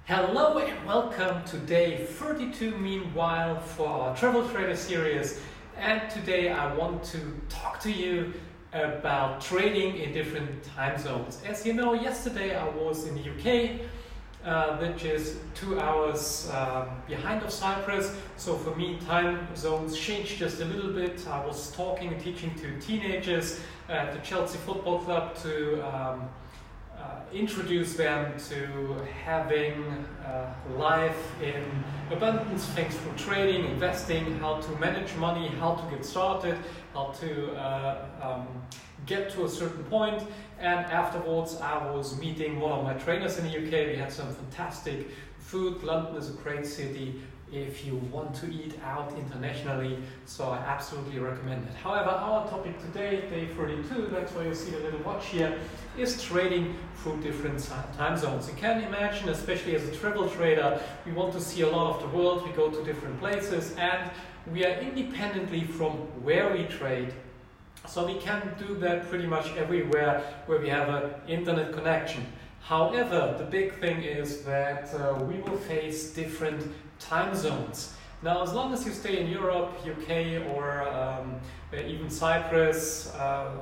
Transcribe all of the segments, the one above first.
Hello and welcome to day 32 meanwhile for our Travel Trader series, and today I want to talk to you about trading in different time zones. As you know, yesterday I was in the UK, which is 2 hours behind of Cyprus, so for me time zones changed just a little bit. I was talking and teaching to teenagers at the Chelsea Football Club to introduce them to having life in abundance, thanks for trading, investing, how to manage money, how to get started, how to get to a certain point. And afterwards I was meeting one of my trainers in the UK. We had some fantastic food. London is a great city if you want to eat out internationally, so I absolutely recommend it. However, our topic today, day 32, that's why you see the little watch here, is trading through different time zones. You can imagine, especially as a travel trader, we want to see a lot of the world, we go to different places, and we are independently from where we trade. So we can do that pretty much everywhere where we have an internet connection. However, the big thing is that we will face different time zones. Now, as long as you stay in Europe, UK, or even Cyprus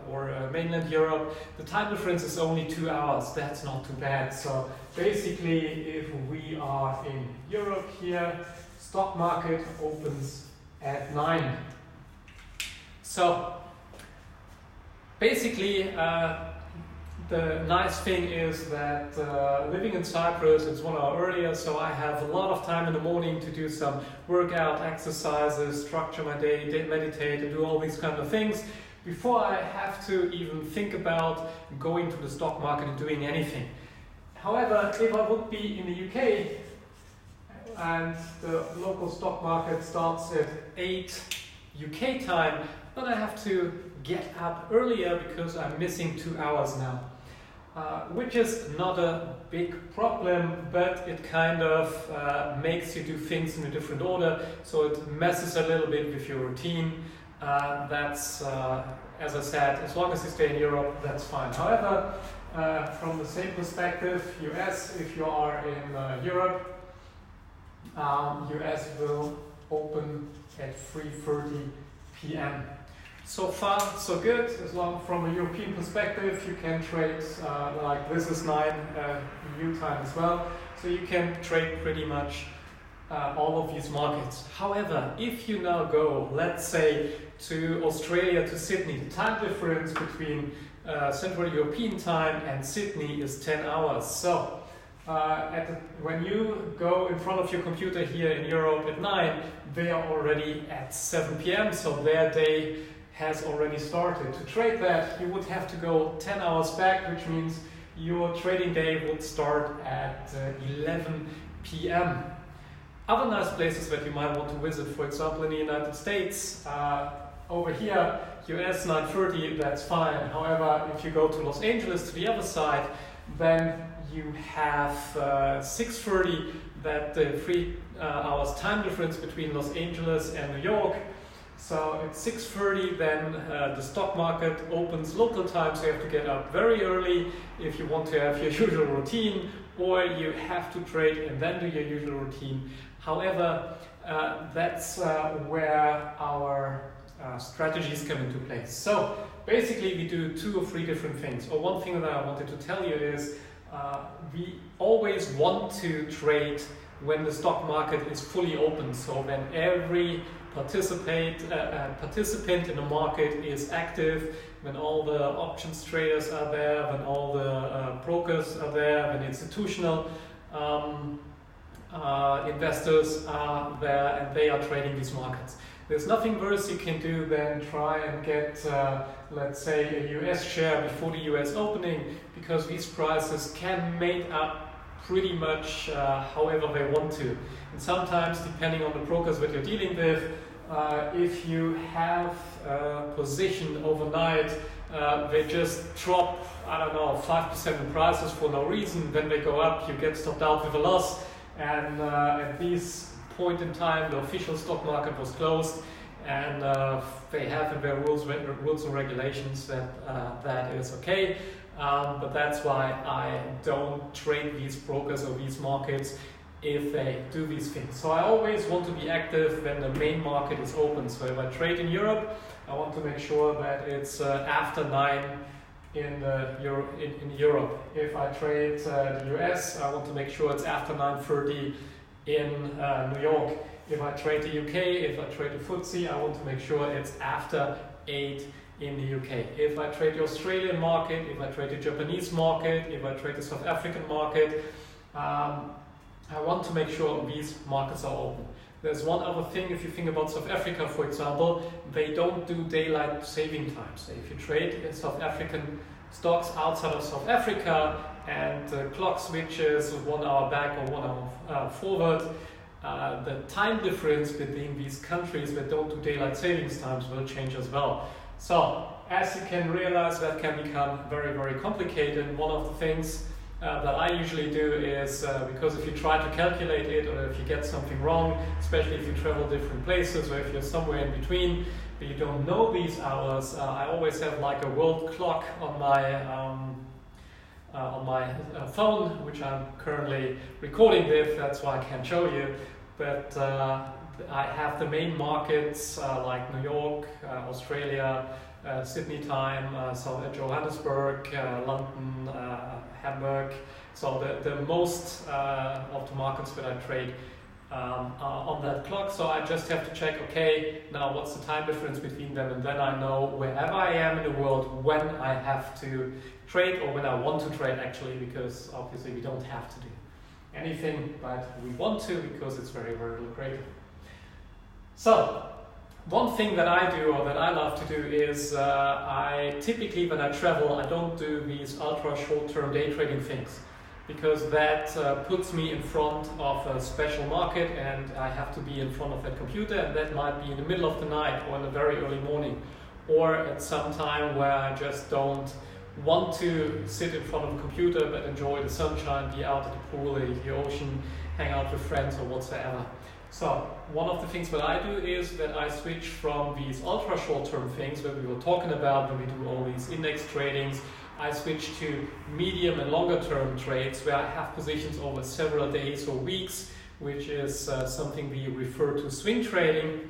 or mainland Europe, the time difference is only 2 hours. That's not too bad. So basically, if we are in Europe here, stock market opens at 9. So basically, the nice thing is that living in Cyprus, it's 1 hour earlier, so I have a lot of time in the morning to do some workout, exercises, structure my day, meditate, and do all these kind of things before I have to even think about going to the stock market and doing anything. However, if I would be in the UK and the local stock market starts at 8 UK time, then I have to get up earlier because I'm missing 2 hours now. Which is not a big problem, but it kind of makes you do things in a different order, so it messes a little bit with your routine. That's, as I said, as long as you stay in Europe, that's fine. However, from the same perspective, US, if you are in Europe, US will open at 3:30 p.m. So far, so good. As long from a European perspective, you can trade like this is 9 EU time as well. So you can trade pretty much all of these markets. However, if you now go, let's say, to Australia, to Sydney, the time difference between Central European time and Sydney is 10 hours. So when you go in front of your computer here in Europe at 9, they are already at 7 p.m. So their day has already started. To trade that, you would have to go 10 hours back, which means your trading day would start at 11 p.m. Other nice places that you might want to visit, for example, in the United States, over here, US 9:30, that's fine. However, if you go to Los Angeles, to the other side, then you have 6:30, that 3 hours time difference between Los Angeles and New York. So at 6:30, then the stock market opens local time, so you have to get up very early if you want to have your usual routine, or you have to trade and then do your usual routine. However, that's where our strategies come into place. So basically we do 2 or 3 different things. Or one thing that I wanted to tell you is we always want to trade when the stock market is fully open, so when every participant in the market is active, when all the options traders are there, when all the brokers are there, when institutional investors are there and they are trading these markets. There's nothing worse you can do than try and get, let's say, a US share before the US opening, because these prices can make up pretty much however they want to. And sometimes, depending on the brokers that you're dealing with, if you have a position overnight, they just drop, I don't know, 5% in prices for no reason. Then they go up, you get stopped out with a loss. And at this point in time, the official stock market was closed, and they have in their rules and regulations that that is okay. but that's why I don't trade these brokers or these markets if they do these things. So I always want to be active when the main market is open. So if I trade in Europe, I want to make sure that it's after 9 in Europe. If I trade the US, I want to make sure it's after 9:30 in New York. If I trade the UK, if I trade the FTSE, I want to make sure it's after 8 in the UK. If I trade the Australian market, if I trade the Japanese market, if I trade the South African market, I want to make sure these markets are open. There's one other thing, if you think about South Africa, for example, they don't do daylight saving times. If you trade in South African stocks outside of South Africa and the clock switches 1 hour back or 1 hour forward, the time difference between these countries that don't do daylight savings times will change as well. So, as you can realize, that can become very, very complicated. One of the things that I usually do is, because if you try to calculate it or if you get something wrong, especially if you travel different places or if you're somewhere in between, but you don't know these hours, I always have like a world clock on my phone, which I'm currently recording with. That's why I can't show you. But I have the main markets like New York, Australia, Sydney time, so Johannesburg, London, Hamburg. So the most of the markets that I trade are on that clock. So I just have to check, okay, now what's the time difference between them, and then I know wherever I am in the world when I have to trade or when I want to trade actually, because obviously we don't have to do anything, but we want to because it's very, very lucrative. So one thing that I do or that I love to do is I typically, when I travel, I don't do these ultra short-term day trading things, because that puts me in front of a special market and I have to be in front of that computer, and that might be in the middle of the night or in the very early morning, or at some time where I just don't want to sit in front of a computer but enjoy the sunshine, be out at the pool, the ocean, hang out with friends or whatsoever. So one of the things that I do is that I switch from these ultra short-term things that we were talking about when we do all these index tradings. I switch to medium and longer term trades where I have positions over several days or weeks, which is something we refer to swing trading,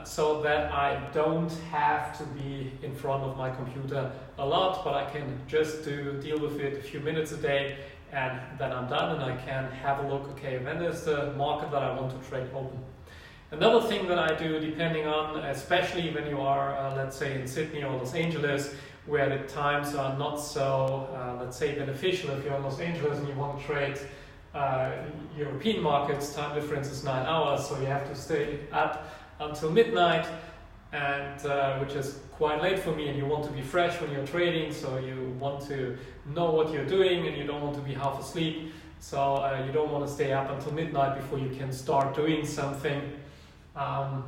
so that I don't have to be in front of my computer a lot, but I can just deal with it a few minutes a day, and then I'm done and I can have a look, okay, when is the market that I want to trade open. Another thing that I do, depending on, especially when you are, let's say in Sydney or Los Angeles, where the times are not so, let's say, beneficial. If you're in Los Angeles and you want to trade European markets, time difference is 9 hours, so you have to stay up until midnight, and which is quite late for me, and you want to be fresh when you're trading, so you want to know what you're doing and you don't want to be half asleep, so you don't want to stay up until midnight before you can start doing something, and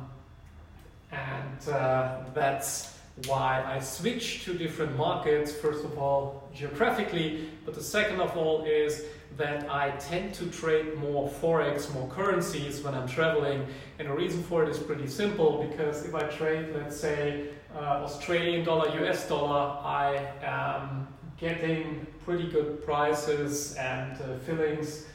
that's why I switch to different markets, first of all geographically, but the second of all is that I tend to trade more forex, more currencies when I'm traveling, and the reason for it is pretty simple, because if I trade, let's say, Australian dollar, US dollar, I am getting pretty good prices and fillings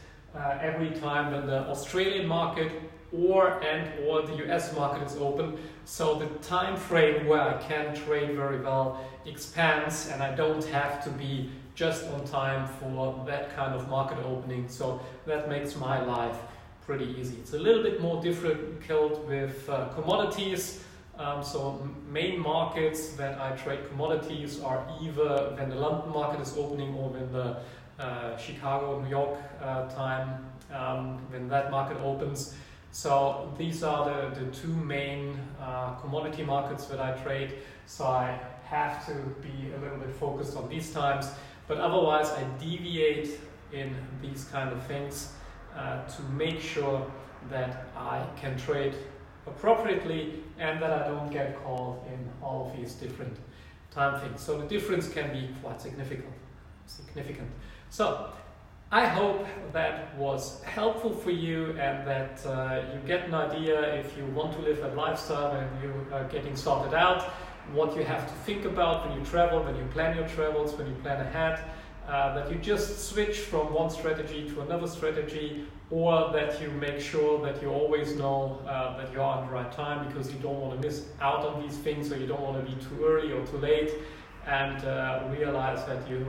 every time when the Australian market or the US market is open, so the time frame where I can trade very well expands, and I don't have to be just on time for that kind of market opening, so that makes my life pretty easy. It's a little bit more difficult with commodities, so main markets that I trade commodities are either when the London market is opening or when the Chicago, New York time, when that market opens. So these are the two main commodity markets that I trade, so I have to be a little bit focused on these times, but otherwise I deviate in these kind of things to make sure that I can trade appropriately and that I don't get caught in all of these different time things. So the difference can be quite significant. So I hope that was helpful for you and that you get an idea if you want to live that lifestyle and you are getting started out, what you have to think about when you travel, when you plan your travels, when you plan ahead, that you just switch from one strategy to another strategy, or that you make sure that you always know that you're on the right time, because you don't want to miss out on these things, or you don't want to be too early or too late and realize that you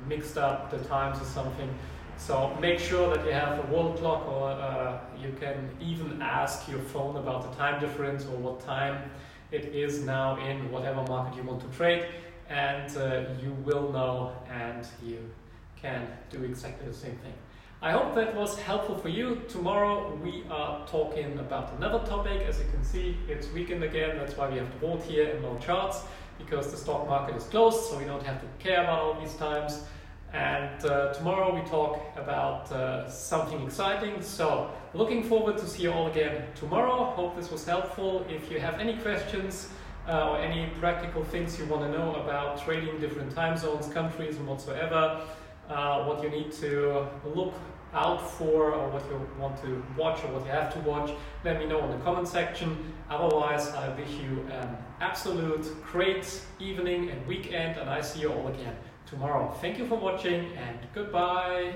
mixed up the times or something. So make sure that you have a wall clock, or you can even ask your phone about the time difference or what time it is now in whatever market you want to trade, and you will know and you can do exactly the same thing. I hope that was helpful for you. Tomorrow we are talking about another topic. As you can see, it's weekend again. That's why we have the board here and no charts, because the stock market is closed, so we don't have to care about all these times. And tomorrow we talk about something exciting. So looking forward to see you all again tomorrow. Hope this was helpful. If you have any questions or any practical things you want to know about trading different time zones, countries and whatsoever, what you need to look out for, or what you want to watch, or what you have to watch, let me know in the comment section. Otherwise, I wish you an absolute great evening and weekend, and I see you all again tomorrow. Thank you for watching, and goodbye.